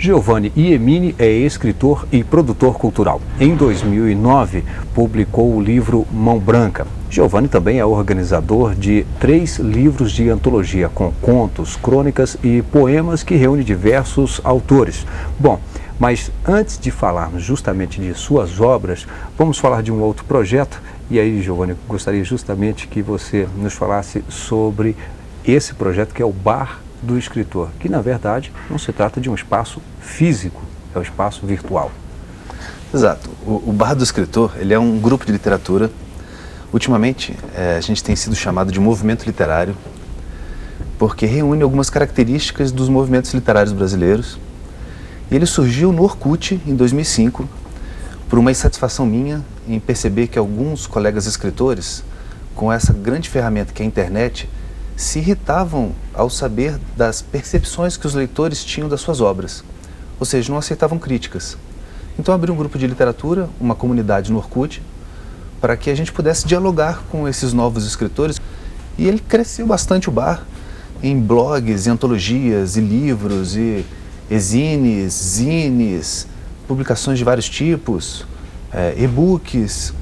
Giovanni Iemini é escritor e produtor cultural. Em 2009, publicou o livro Mão Branca. Giovanni também é organizador de 3 livros de antologia com contos, crônicas e poemas que reúne diversos autores. Bom, mas antes de falarmos justamente de suas obras, vamos falar de um outro projeto. E aí, Giovanni, gostaria justamente que você nos falasse sobre esse projeto que é o Bar do Escritor, que na verdade não se trata de um espaço físico, é um espaço virtual. Exato. O Bar do Escritor, ele é um grupo de literatura. Ultimamente, a gente tem sido chamado de movimento literário, porque reúne algumas características dos movimentos literários brasileiros. E ele surgiu no Orkut, em 2005, por uma insatisfação minha em perceber que alguns colegas escritores, com essa grande ferramenta que é a internet, se irritavam ao saber das percepções que os leitores tinham das suas obras, ou seja, não aceitavam críticas. Então abri um grupo de literatura, uma comunidade no Orkut, para que a gente pudesse dialogar com esses novos escritores. E ele cresceu bastante o bar, em blogs, em antologias, e livros, e zines, publicações de vários tipos, e-books,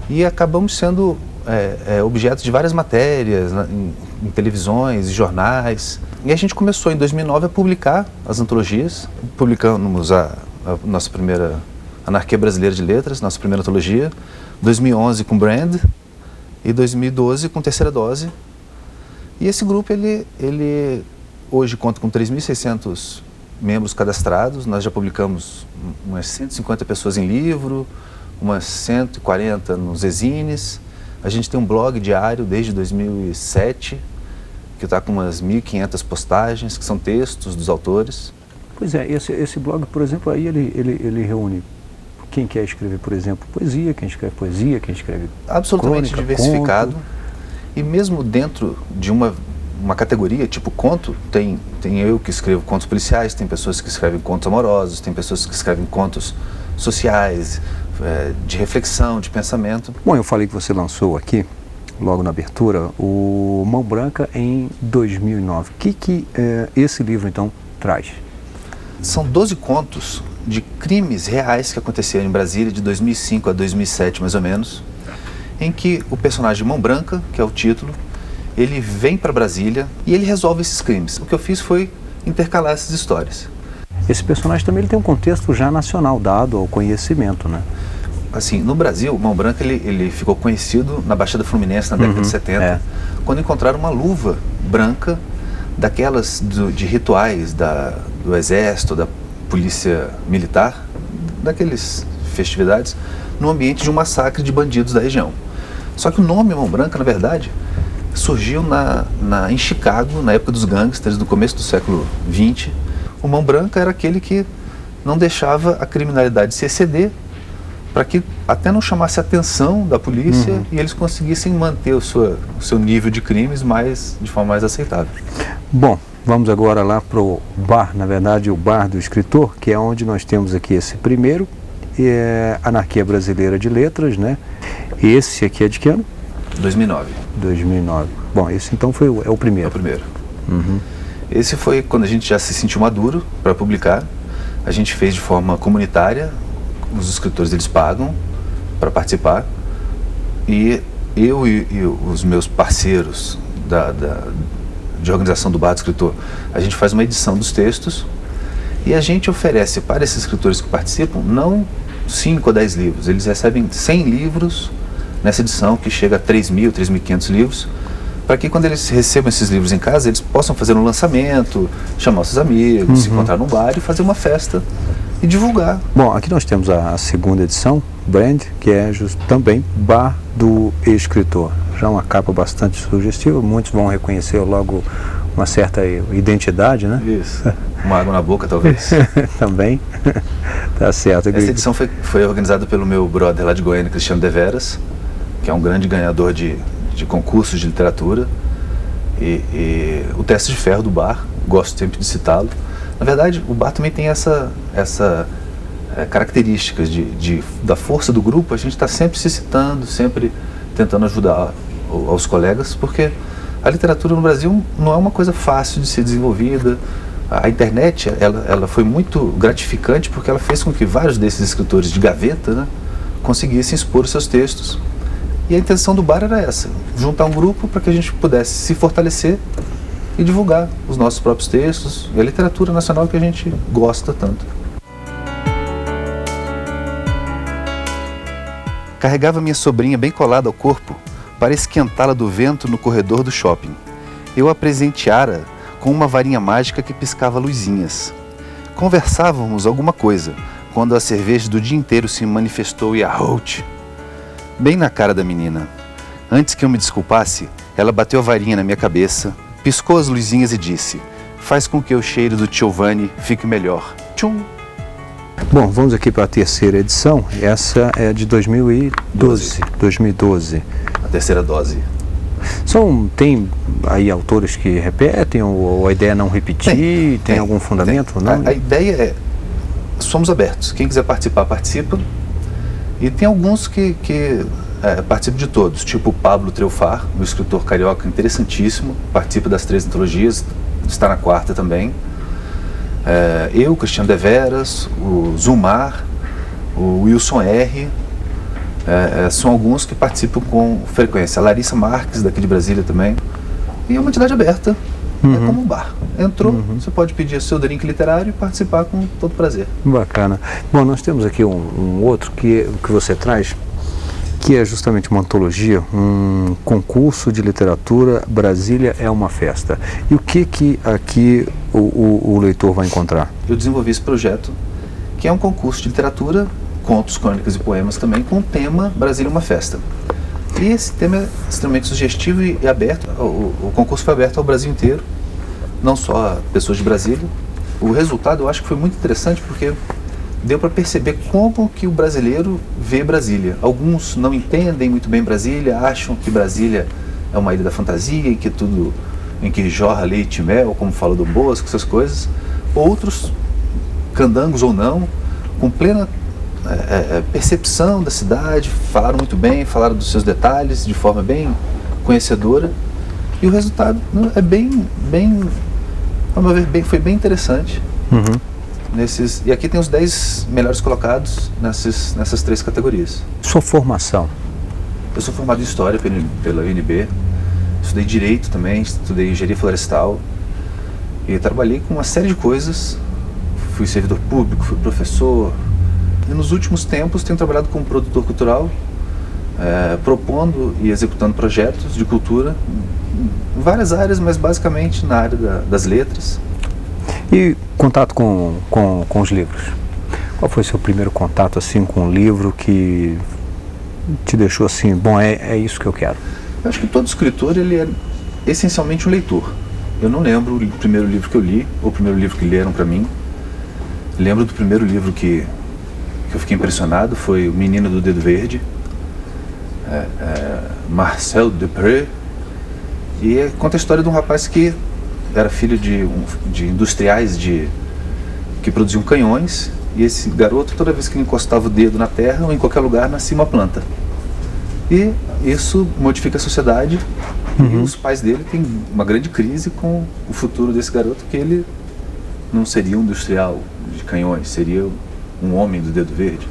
e acabamos sendo objeto de várias matérias em televisões e jornais. E a gente começou em 2009 a publicar as antologias. Publicamos a nossa primeira Anarquia Brasileira de Letras, nossa primeira antologia, 2011 com Brand e 2012 com Terceira Dose. E esse grupo, ele hoje conta com 3.600 membros cadastrados. Nós já publicamos umas 150 pessoas em livro, umas 140 nos zines. A gente tem um blog diário desde 2007, que está com umas 1.500 postagens, que são textos dos autores. Pois é, esse blog, por exemplo, aí ele reúne quem quer escrever, por exemplo, poesia, quem escreve poesia, quem escreve absolutamente crônica, diversificado. conto. E mesmo dentro de uma categoria, tipo conto, tem eu que escrevo contos policiais, tem pessoas que escrevem contos amorosos, tem pessoas que escrevem contos sociais, de reflexão, de pensamento. Bom, eu falei que você lançou aqui, logo na abertura, o Mão Branca em 2009. O que esse livro, então, traz? São 12 contos de crimes reais que aconteceram em Brasília de 2005 a 2007, mais ou menos, em que o personagem Mão Branca, que é o título, ele vem para Brasília e ele resolve esses crimes. O que eu fiz foi intercalar essas histórias. Esse personagem também ele tem um contexto já nacional, dado ao conhecimento, né? Assim, no Brasil, Mão Branca ele ficou conhecido na Baixada Fluminense na década de 70, quando encontraram uma luva branca, daquelas de rituais do Exército, da Polícia Militar, daqueles festividades, no ambiente de um massacre de bandidos da região. Só que o nome Mão Branca, na verdade, surgiu em Chicago, na época dos gangsters, no começo do século XX. O Mão Branca era aquele que não deixava a criminalidade se exceder, para que até não chamasse a atenção da polícia e eles conseguissem manter o seu nível de crimes de forma mais aceitável. Bom, vamos agora lá para o bar, na verdade o Bar do Escritor, que é onde nós temos aqui esse primeiro, Anarquia Brasileira de Letras, né? Esse aqui é de que ano? 2009. 2009. Bom, esse então é o primeiro. É o primeiro. Esse foi quando a gente já se sentiu maduro para publicar. A gente fez de forma comunitária, os escritores eles pagam para participar, e eu e os meus parceiros de organização do Bar do Escritor, a gente faz uma edição dos textos e a gente oferece para esses escritores que participam não 5 ou 10 livros, eles recebem 100 livros nessa edição que chega a 3.000, 3.500 livros, para que quando eles recebam esses livros em casa, eles possam fazer um lançamento, chamar os seus amigos, se encontrar num bar e fazer uma festa e divulgar. Bom, aqui nós temos a segunda edição, Brand, que é também Bar do Escritor. Já uma capa bastante sugestiva, muitos vão reconhecer logo uma certa identidade, né? Isso, uma água na boca talvez. Também, tá certo. Essa edição foi organizada pelo meu brother lá de Goiânia, Cristiano Deveras, que é um grande ganhador de concursos de literatura, e o Teste de Ferro do Bar, gosto sempre de citá-lo. Na verdade, o Bar também tem essa características da força do grupo. A gente está sempre se citando, sempre tentando ajudar aos colegas, porque a literatura no Brasil não é uma coisa fácil de ser desenvolvida. A internet, ela foi muito gratificante porque ela fez com que vários desses escritores de gaveta, né, conseguissem expor os seus textos. E a intenção do bar era essa, juntar um grupo para que a gente pudesse se fortalecer e divulgar os nossos próprios textos e a literatura nacional que a gente gosta tanto. Carregava minha sobrinha bem colada ao corpo para esquentá-la do vento no corredor do shopping. Eu a presenteara com uma varinha mágica que piscava luzinhas. Conversávamos alguma coisa, quando a cerveja do dia inteiro se manifestou e arroute. Bem na cara da menina. Antes que eu me desculpasse, ela bateu a varinha na minha cabeça, piscou as luzinhas e disse: faz com que o cheiro do Giovanni fique melhor. Tchum! Bom, vamos aqui para a terceira edição. Essa é de 2012. A terceira dose. Tem aí autores que repetem ou a ideia é não repetir? Tem algum fundamento? Não? A ideia é, somos abertos. Quem quiser participar, participa. E tem alguns que participam de todos, tipo o Pablo Treufar, um escritor carioca interessantíssimo, participa das 3 antologias, está na 4ª também. Eu, Cristiano Deveras, o Zumar, o Wilson R. São alguns que participam com frequência. A Larissa Marques, daqui de Brasília também. E é uma entidade aberta, é como um bar. Entrou, você pode pedir seu drink literário e participar com todo prazer. Bacana. Bom, nós temos aqui um outro que você traz, que é justamente uma antologia, um concurso de literatura, Brasília é uma festa. E o que aqui o leitor vai encontrar? Eu desenvolvi esse projeto, que é um concurso de literatura, contos, crônicas e poemas também, com o tema Brasília é uma festa. E esse tema é extremamente sugestivo e aberto. O concurso foi aberto ao Brasil inteiro, não só a pessoas de Brasília. O resultado eu acho que foi muito interessante porque deu para perceber como que o brasileiro vê Brasília. Alguns não entendem muito bem Brasília, acham que Brasília é uma ilha da fantasia, em que jorra leite e mel, como fala do Bosco, essas coisas. Outros, candangos ou não, com plena percepção da cidade, falaram muito bem, falaram dos seus detalhes de forma bem conhecedora. E o resultado é bem, ao meu ver, foi bem interessante. E aqui tem os 10 melhores colocados nessas 3 categorias. Sua formação? Eu sou formado em História pela UNB, estudei Direito também, estudei Engenharia Florestal e trabalhei com uma série de coisas. Fui servidor público, fui professor e nos últimos tempos tenho trabalhado como produtor cultural, propondo e executando projetos de cultura em várias áreas, mas basicamente na área das letras. E contato com os livros? Qual foi o seu primeiro contato assim com um livro que te deixou assim, bom, é isso que eu quero? Eu acho que todo escritor ele é essencialmente um leitor. Eu não lembro o primeiro livro que eu li, ou o primeiro livro que leram para mim. Lembro do primeiro livro que eu fiquei impressionado, foi O Menino do Dedo Verde, Marcel Dupré, e conta a história de um rapaz que era filho de industriais que produziam canhões, e esse garoto, toda vez que ele encostava o dedo na terra ou em qualquer lugar, nascia uma planta. E isso modifica a sociedade, e os pais dele têm uma grande crise com o futuro desse garoto, que ele não seria um industrial de canhões, seria um homem do dedo verde.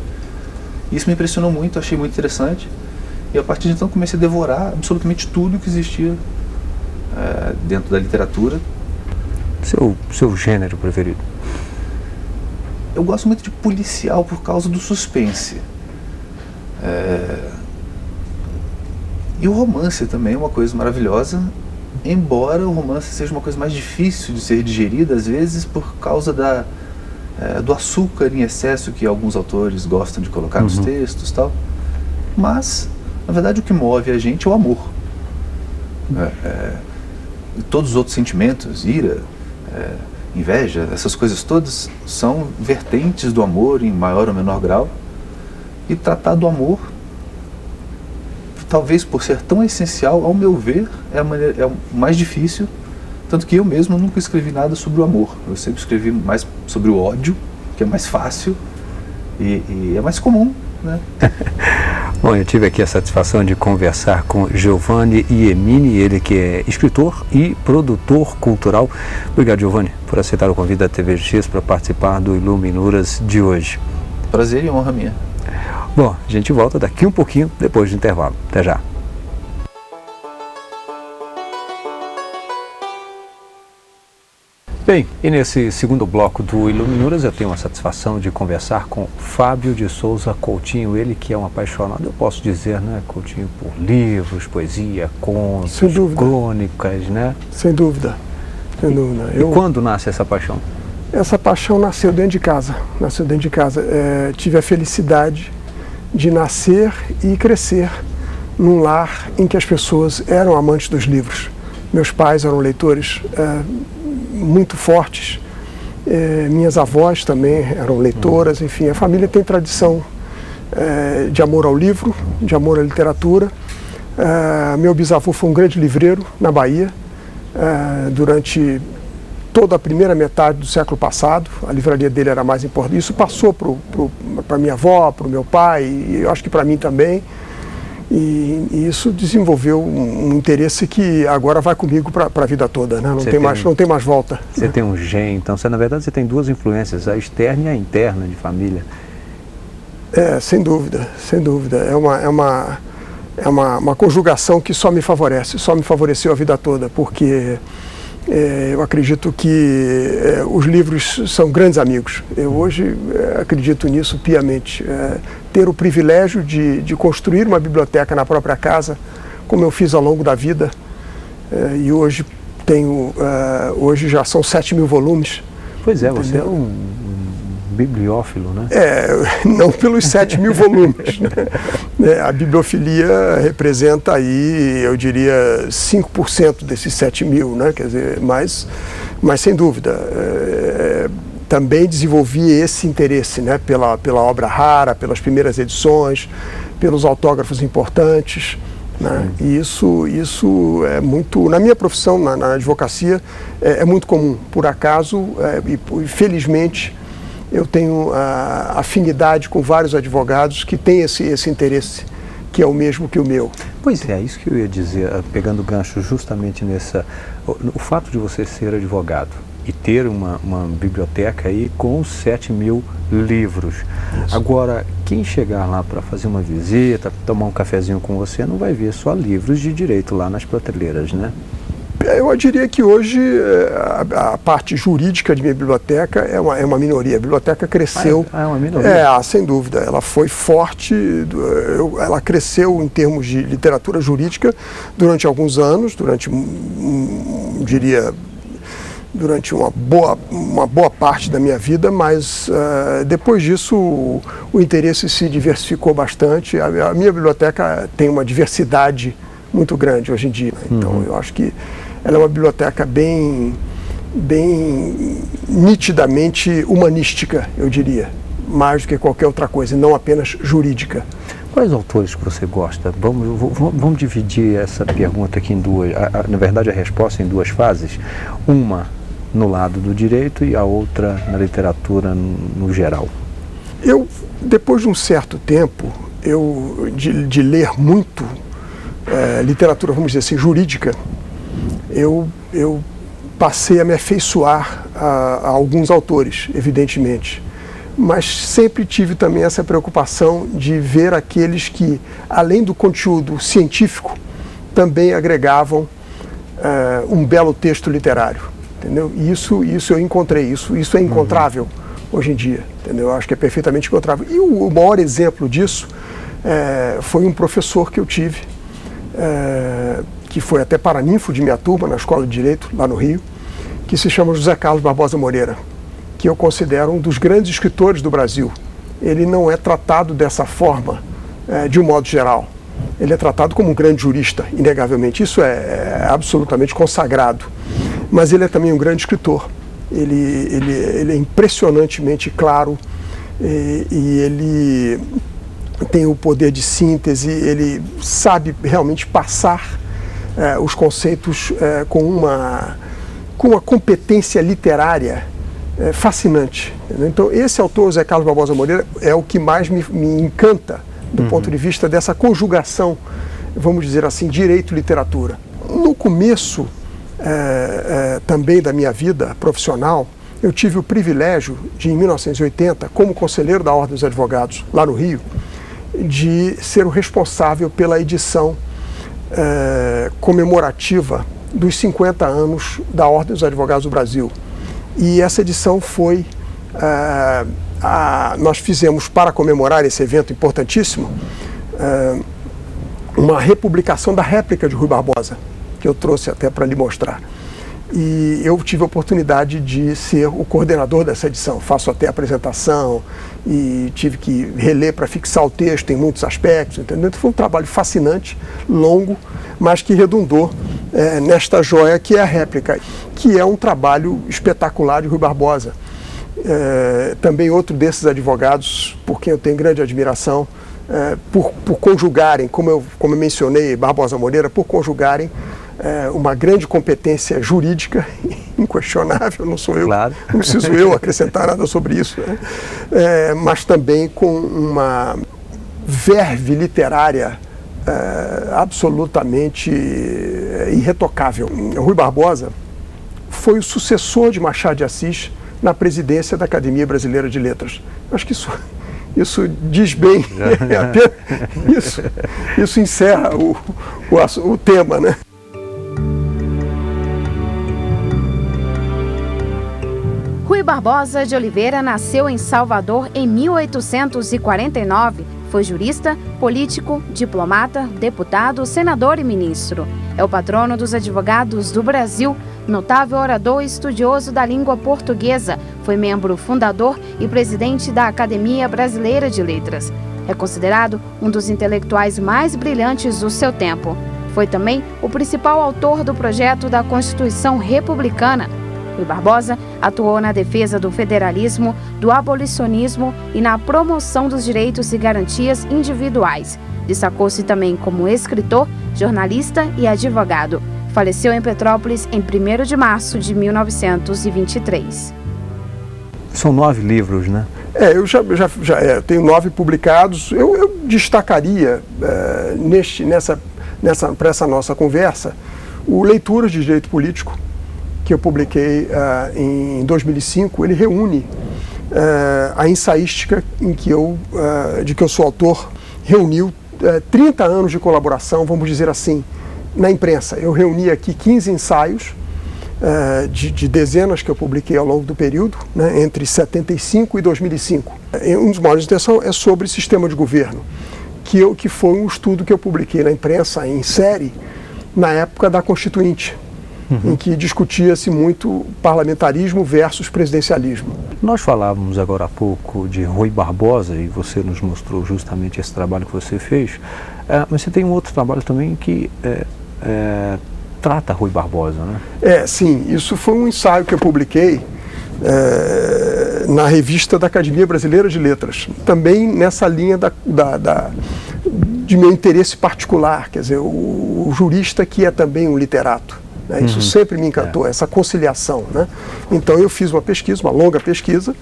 Isso me impressionou muito, achei muito interessante, e a partir de então comecei a devorar absolutamente tudo que existia dentro da literatura. Seu gênero preferido? Eu gosto muito de policial por causa do suspense. E o romance também é uma coisa maravilhosa, embora o romance seja uma coisa mais difícil de ser digerida, às vezes, por causa do açúcar em excesso que alguns autores gostam de colocar nos textos e tal. Mas, na verdade, o que move a gente é o amor. E todos os outros sentimentos, ira, inveja, essas coisas todas são vertentes do amor em maior ou menor grau. E tratar do amor, talvez por ser tão essencial, ao meu ver, é o mais difícil. Tanto que eu mesmo nunca escrevi nada sobre o amor. Eu sempre escrevi mais sobre o ódio, que é mais fácil e é mais comum, né? Bom, Bom, eu tive aqui a satisfação de conversar com Giovanni Iemini, ele que é escritor e produtor cultural. Obrigado, Giovanni, por aceitar o convite da TVX para participar do Iluminuras de hoje. Prazer e honra minha. Bom, a gente volta daqui um pouquinho, depois do intervalo. Até já. Bem, e nesse segundo bloco do Iluminuras eu tenho a satisfação de conversar com Fábio de Souza Coutinho, ele que é um apaixonado, eu posso dizer, né, Coutinho, por livros, poesia, contos, crônicas, né? Sem dúvida, sem dúvida. E quando nasce essa paixão? Essa paixão nasceu dentro de casa, tive a felicidade de nascer e crescer num lar em que as pessoas eram amantes dos livros. Meus pais eram leitores muito fortes, minhas avós também eram leitoras, enfim, a família tem tradição de amor ao livro, de amor à literatura. Meu bisavô foi um grande livreiro na Bahia, durante toda a primeira metade do século passado, a livraria dele era mais importante. Isso passou para minha avó, para o meu pai, e eu acho que para mim também. E isso desenvolveu um interesse que agora vai comigo para a vida toda, né? Não tem mais volta. Você tem um gene, então na verdade você tem duas influências, a externa e a interna de família. Sem dúvida, sem dúvida. É uma conjugação que só me favorece, só me favoreceu a vida toda, porque eu acredito que os livros são grandes amigos. Eu hoje acredito nisso piamente. Ter o privilégio de construir uma biblioteca na própria casa, como eu fiz ao longo da vida, e hoje hoje já são 7.000 volumes. Pois é, entendeu? Você é um bibliófilo, né? Não pelos 7.000 volumes. Né? A bibliofilia representa aí, eu diria, 5% desses 7.000, né? Quer dizer, mas sem dúvida, também desenvolvi esse interesse, né? Pela obra rara, pelas primeiras edições, pelos autógrafos importantes, né? E isso é muito, na minha profissão, na advocacia, é muito comum. Por acaso, e felizmente, eu tenho afinidade com vários advogados que têm esse interesse, que é o mesmo que o meu. Pois é, isso que eu ia dizer, pegando gancho justamente o fato de você ser advogado e ter uma biblioteca aí com 7.000 livros. Isso. Agora, quem chegar lá para fazer uma visita, tomar um cafezinho com você, não vai ver só livros de direito lá nas prateleiras, né? Eu diria que hoje a parte jurídica de minha biblioteca é uma minoria. A biblioteca cresceu. É uma minoria? Sem dúvida. Ela foi forte, ela cresceu em termos de literatura jurídica durante alguns anos, durante uma boa parte da minha vida, mas depois disso o interesse se diversificou bastante. A minha biblioteca tem uma diversidade muito grande hoje em dia. Então, eu acho que ela é uma biblioteca bem nitidamente humanística, eu diria, mais do que qualquer outra coisa, e não apenas jurídica. Quais autores que você gosta? Vamos dividir essa pergunta aqui em duas, na verdade a resposta em duas fases. Uma no lado do direito e a outra na literatura no geral. Depois de um certo tempo, de ler muito literatura, vamos dizer assim, jurídica, eu passei a me afeiçoar a alguns autores, evidentemente. Mas sempre tive também essa preocupação de ver aqueles que, além do conteúdo científico, também agregavam um belo texto literário, entendeu? E isso eu encontrei, isso é encontrável hoje em dia, entendeu? Eu acho que é perfeitamente encontrável. E o maior exemplo disso foi um professor que eu tive, que foi até paraninfo de minha turma na Escola de Direito, lá no Rio, que se chama José Carlos Barbosa Moreira, que eu considero um dos grandes escritores do Brasil. Ele não é tratado dessa forma, de um modo geral. Ele é tratado como um grande jurista, inegavelmente. Isso é absolutamente consagrado. Mas ele é também um grande escritor. Ele é impressionantemente claro e ele tem o poder de síntese, ele sabe realmente passar os conceitos com uma competência literária fascinante. Então, esse autor, José Carlos Barbosa Moreira, é o que mais me encanta do ponto de vista dessa conjugação, vamos dizer assim, direito-literatura. No começo também da minha vida profissional, eu tive o privilégio de, em 1980, como conselheiro da Ordem dos Advogados, lá no Rio, de ser o responsável pela edição comemorativa dos 50 anos da Ordem dos Advogados do Brasil. E essa edição foi, nós fizemos, para comemorar esse evento importantíssimo, uma republicação da réplica de Rui Barbosa, que eu trouxe até para lhe mostrar. E eu tive a oportunidade de ser o coordenador dessa edição. Faço até a apresentação e tive que reler para fixar o texto em muitos aspectos, entendeu? Então foi um trabalho fascinante, longo, mas que redundou nesta joia que é a réplica, que é um trabalho espetacular de Rui Barbosa. Também outro desses advogados, por quem eu tenho grande admiração, por conjugarem, como eu mencionei, Barbosa Moreira, por conjugarem uma grande competência jurídica, inquestionável, não sou eu, claro. Não preciso eu acrescentar nada sobre isso, né? Mas também com uma verve literária absolutamente irretocável. Rui Barbosa foi o sucessor de Machado de Assis na presidência da Academia Brasileira de Letras. Acho que isso diz bem, isso encerra o tema, né? Rui Barbosa de Oliveira nasceu em Salvador em 1849. Foi jurista, político, diplomata, deputado, senador e ministro. É o patrono dos advogados do Brasil, notável orador e estudioso da língua portuguesa. Foi membro fundador e presidente da Academia Brasileira de Letras. É considerado um dos intelectuais mais brilhantes do seu tempo. Foi também o principal autor do projeto da Constituição Republicana. Rui Barbosa atuou na defesa do federalismo, do abolicionismo e na promoção dos direitos e garantias individuais. Destacou-se também como escritor, jornalista e advogado. Faleceu em Petrópolis em 1º de março de 1923. São 9 livros, né? Eu já tenho 9 publicados. Eu destacaria para essa nossa conversa o Leituras de Direito Político, que eu publiquei em 2005. Ele reúne a ensaística de que eu sou autor, reuniu 30 anos de colaboração, vamos dizer assim, na imprensa. Eu reuni aqui 15 ensaios de dezenas que eu publiquei ao longo do período, né, entre 75 e 2005. Um dos maiores de atenção é sobre sistema de governo, que foi um estudo que eu publiquei na imprensa em série na época da Constituinte, em que discutia-se muito parlamentarismo versus presidencialismo. Nós falávamos agora há pouco de Rui Barbosa e você nos mostrou justamente esse trabalho que você fez, mas você tem um outro trabalho também que trata Rui Barbosa, né? Sim, isso foi um ensaio que eu publiquei na revista da Academia Brasileira de Letras, também nessa linha de meu interesse particular, quer dizer, o jurista que é também um literato. Isso sempre me encantou, essa conciliação, né? Então eu fiz uma pesquisa, uma longa pesquisa,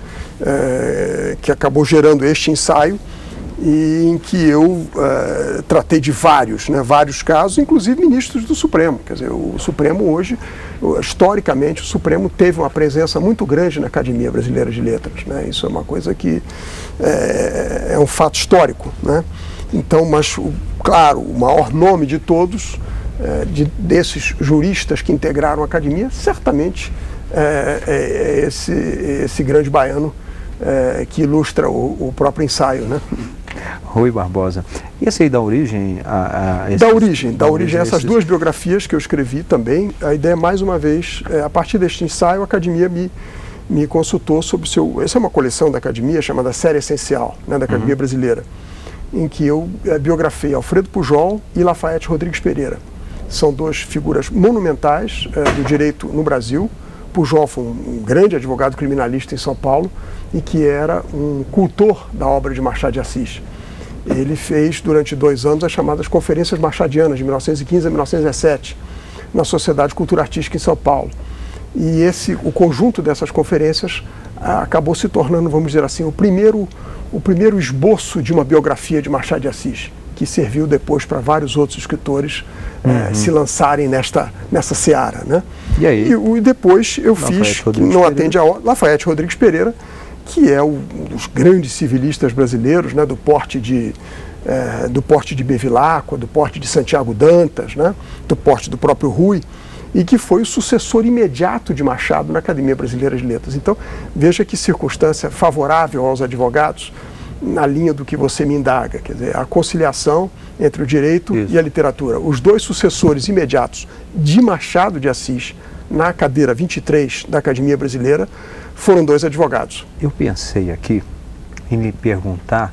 que acabou gerando este ensaio, e em que eu tratei de vários casos, inclusive ministros do Supremo. Quer dizer, o Supremo hoje, historicamente, o Supremo teve uma presença muito grande na Academia Brasileira de Letras, né? Isso é uma coisa que é um fato histórico, né? Então, mas, claro, o maior nome de todos, desses juristas que integraram a academia, certamente é esse grande baiano que ilustra o próprio ensaio, né? Rui Barbosa. E essa aí dá origem a Da origem a essas duas biografias que eu escrevi também. A ideia, mais uma vez, a partir deste ensaio, a academia me consultou sobre essa é uma coleção da academia chamada Série Essencial, né, da Academia Brasileira, em que eu biografei Alfredo Pujol e Lafayette Rodrigues Pereira. São duas figuras monumentais do direito no Brasil. Pujol foi um grande advogado criminalista em São Paulo e que era um cultor da obra de Machado de Assis. Ele fez durante 2 anos as chamadas Conferências Machadianas, de 1915 a 1917, na Sociedade Cultura Artística em São Paulo. E o conjunto dessas conferências acabou se tornando, vamos dizer assim, o primeiro esboço de uma biografia de Machado de Assis, que serviu depois para vários outros escritores se lançarem nessa seara, né? E aí? E depois eu fiz, que não atende a Lafayette Rodrigues Pereira, que é um dos grandes civilistas brasileiros, né, do porte de Bevilacqua, do porte de Santiago Dantas, né, do porte do próprio Rui, e que foi o sucessor imediato de Machado na Academia Brasileira de Letras. Então, veja que circunstância favorável aos advogados na linha do que você me indaga, quer dizer, a conciliação entre o direito e a literatura. Os dois sucessores imediatos de Machado de Assis na cadeira 23 da Academia Brasileira foram dois advogados. Eu pensei aqui em lhe perguntar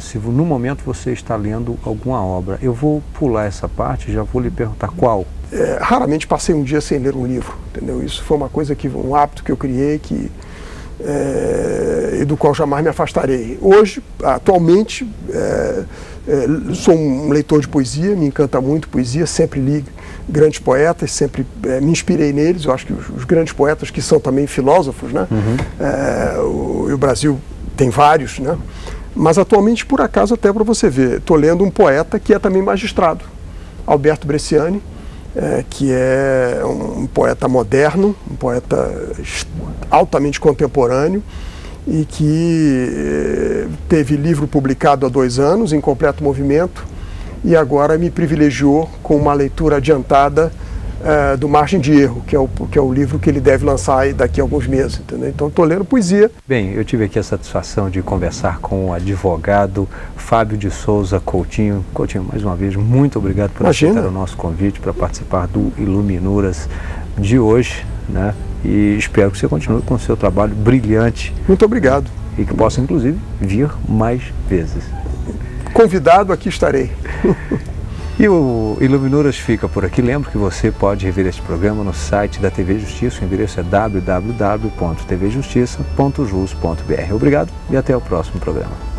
se no momento você está lendo alguma obra. Eu vou pular essa parte e já vou lhe perguntar qual. Raramente passei um dia sem ler um livro, entendeu? Isso foi uma coisa um hábito que eu criei e do qual jamais me afastarei. Hoje, atualmente, sou um leitor de poesia, me encanta muito poesia, sempre li grandes poetas, sempre me inspirei neles. Eu acho que os grandes poetas, que são também filósofos, né? O Brasil tem vários, né? Mas atualmente, por acaso, até para você ver, estou lendo um poeta que é também magistrado, Alberto Bresciani, que é um poeta moderno, um poeta altamente contemporâneo e que teve livro publicado há 2 anos, em completo movimento, e agora me privilegiou com uma leitura adiantada do Margem de Erro, que é o livro que ele deve lançar daqui a alguns meses, entendeu? Então estou lendo poesia. Bem, eu tive aqui a satisfação de conversar com o advogado Fábio de Souza Coutinho. Coutinho, mais uma vez, muito obrigado por aceitar o nosso convite para participar do Iluminuras de hoje, né? E espero que você continue com o seu trabalho brilhante. Muito obrigado. E que possa, inclusive, vir mais vezes. Convidado, aqui estarei. E o Iluminuras fica por aqui. Lembro que você pode rever este programa no site da TV Justiça. O endereço é www.tvjustiça.jus.br. Obrigado e até o próximo programa.